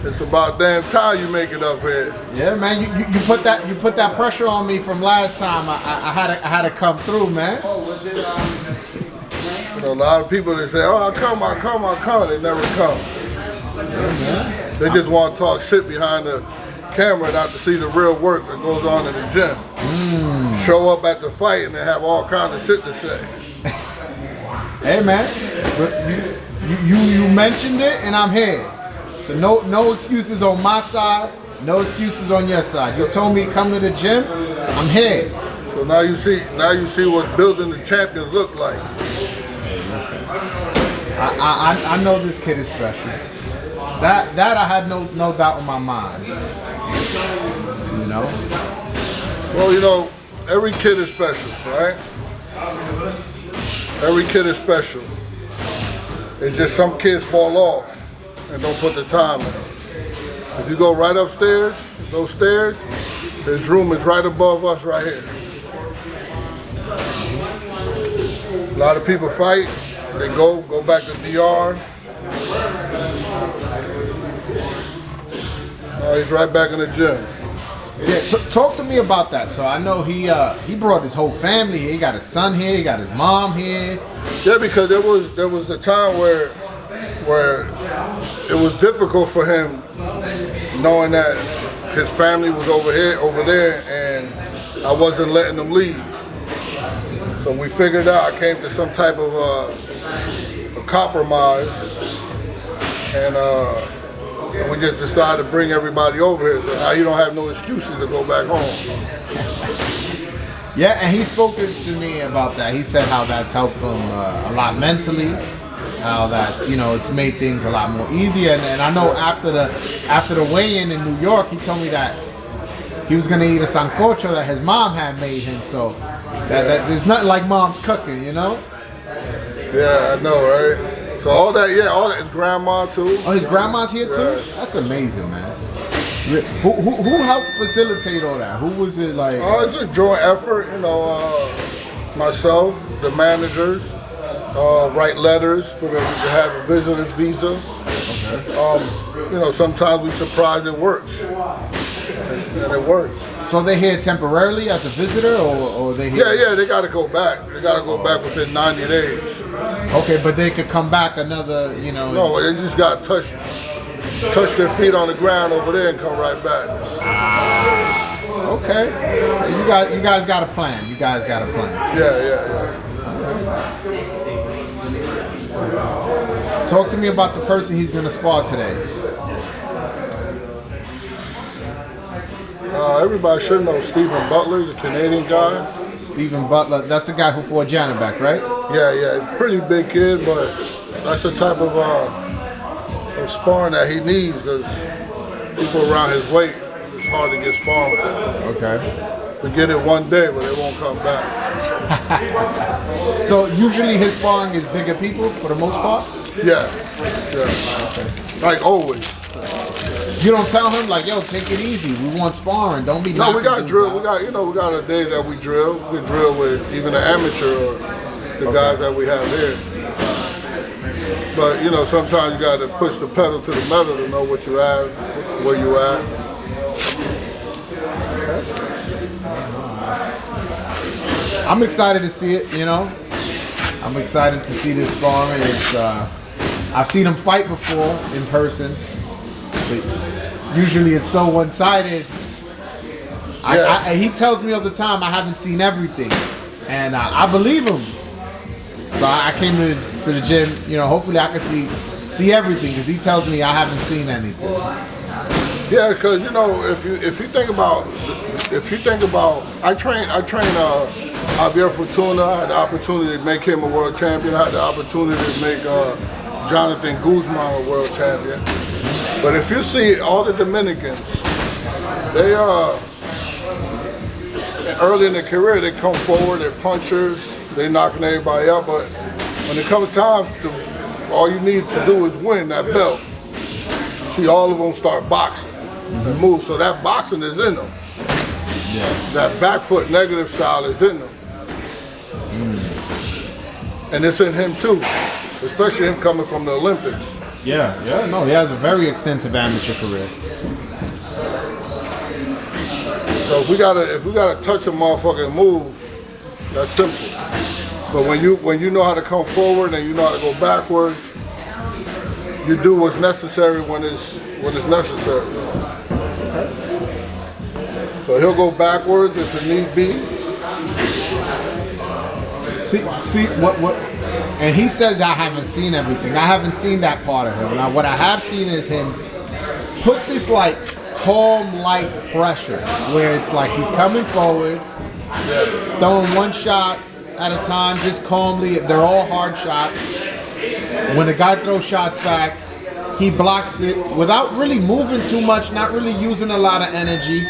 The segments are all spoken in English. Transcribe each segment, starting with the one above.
It's about damn time you make it up here. Yeah, man. You put that pressure on me from last time. I had to come through, man. You know, a lot of people they say, "Oh, I'll come." They never come. Yeah, they just want to talk shit behind the camera, not to see the real work that goes on in the gym. Show up at the fight and they have all kinds of shit to say. Hey, man. But you mentioned it, and I'm here. So no excuses on my side, no excuses on your side. You told me to come to the gym, I'm here. So now you see what building the champions look like. Hey, listen. I know this kid is special. That I had no doubt in my mind. You know? Well, you know, every kid is special, right? Every kid is special. It's just some kids fall off and don't put the time in. If you go right upstairs, those stairs, his room is right above us right here. A lot of people fight, they go back to DR. He's right back in the gym. Yeah, talk to me about that. So I know he brought his whole family here. He got his son here. He got his mom here. Yeah, because there was the time where it was difficult for him, knowing that his family was over there, and I wasn't letting them leave. So we figured out. I came to some type of a compromise, and we just decided to bring everybody over here. So now you don't have no excuses to go back home. Yeah, and he spoke to me about that. He said how that's helped him a lot mentally, how that, you know, it's made things a lot more easier. And I know after the weigh-in in New York, he told me that he was gonna eat a sancocho that his mom had made him. So that there's nothing like mom's cooking, you know? Yeah, I know, right? So all that, his grandma too. Oh, his grandma's here too? Right. That's amazing, man. Who helped facilitate all that? Who was it like? Oh, it's a joint effort, you know. Myself, the managers, write letters for them to have a visitor's visa. Okay. You know, sometimes we surprised it works, and it works. So they're here temporarily as a visitor, or they here? Yeah, they got to go back. They got to go back within 90 days. Okay, but they could come back another, you know. No, they just got to touch their feet on the ground over there and come right back. Okay. You guys got a plan. You guys got a plan. Yeah. Okay. Talk to me about the person he's going to spar today. Everybody should know Stephen Butler, the Canadian guy. Stephen Butler, that's the guy who fought Janabek, right? Yeah, he's a pretty big kid, but that's the type of sparring that he needs, because people around his weight, it's hard to get sparring for. Okay. We get it one day, but it won't come back. So usually his sparring is bigger people for the most part? Yeah. Okay. Like always. You don't tell him like, yo, take it easy. We want sparring. Don't be. No, we got drill. We got a day that we drill. We drill with even an amateur or the guys that we have here. But you know, sometimes you got to push the pedal to the metal to know what you have, where you at. I'm excited to see it. You know, I'm excited to see this sparring. It's I've seen him fight before in person. But usually it's so one-sided. Yeah. He tells me all the time I haven't seen everything, and I believe him. So I came to the gym. You know, hopefully I can see everything, because he tells me I haven't seen anything. Yeah, because you know, if you think about, I train Javier Fortuna. I had the opportunity to make him a world champion. I had the opportunity to make Jonathan Guzman a world champion. But if you see all the Dominicans, they early in their career, they come forward, they're punchers, they're knocking everybody out. But when it comes time to, all you need to do is win that belt. See, all of them start boxing and move. So that boxing is in them. Yeah. That back foot negative style is in them. And it's in him too, especially him coming from the Olympics. Yeah, no, he has a very extensive amateur career. So if we gotta touch a motherfucking move, that's simple. But when you know how to come forward and you know how to go backwards, you do what's necessary when it's necessary. So he'll go backwards if it need be. See what and he says I haven't seen everything. I haven't seen that part of him. Now what I have seen is him put this like calm like pressure where it's like he's coming forward, throwing one shot at a time, just calmly. They're all hard shots. When the guy throws shots back, he blocks it without really moving too much, not really using a lot of energy,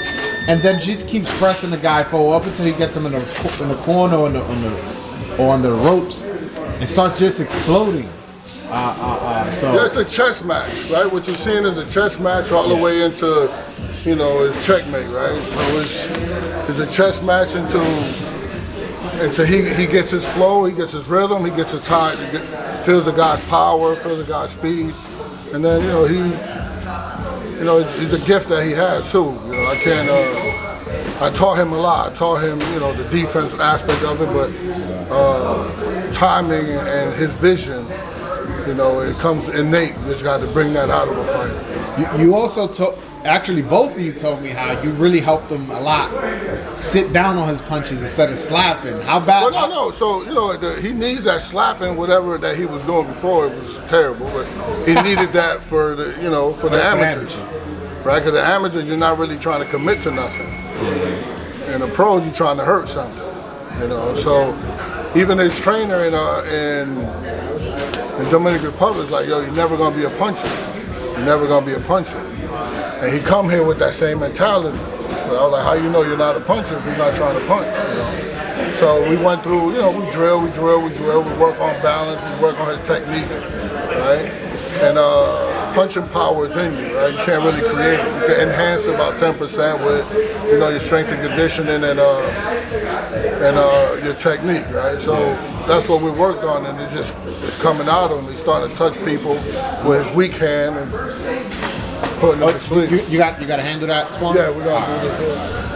and then just keeps pressing the guy forward up until he gets him in the corner or on the ropes, and starts just exploding. So yeah, it's a chess match, right? What you're seeing is a chess match all the way into, it's checkmate, right? So it's a chess match until he gets his flow, he gets his rhythm, he gets his height, feels the guy's power, feels the guy's speed, and then he's a gift that he has too. I taught him a lot. I taught him, the defensive aspect of it, but timing and his vision, it comes innate. You just got to bring that out of a fighter. You also actually both of you told me how you really helped him a lot sit down on his punches instead of slapping. How bad? Well, no. So he needs that slapping. Whatever that he was doing before, it was terrible. But he needed that for the amateurs, right? Because the amateurs, you're not really trying to commit to nothing. And the pros, you're trying to hurt something. So even his trainer in Dominican Republic is like, yo, you're never gonna be a puncher. You're never gonna be a puncher. And he come here with that same mentality. But I was like, how you know you're not a puncher if you're not trying to punch? So we went through, we drill, we work on balance, we work on his technique, right? And punching power is in you, right? You can't really create it. You can enhance about 10% with, your strength and conditioning and your technique, right? So that's what we worked on, and it's coming out of him. He's starting to touch people with his weak hand and putting them to sleep. You got to handle that, Swan? Yeah, we got to do this.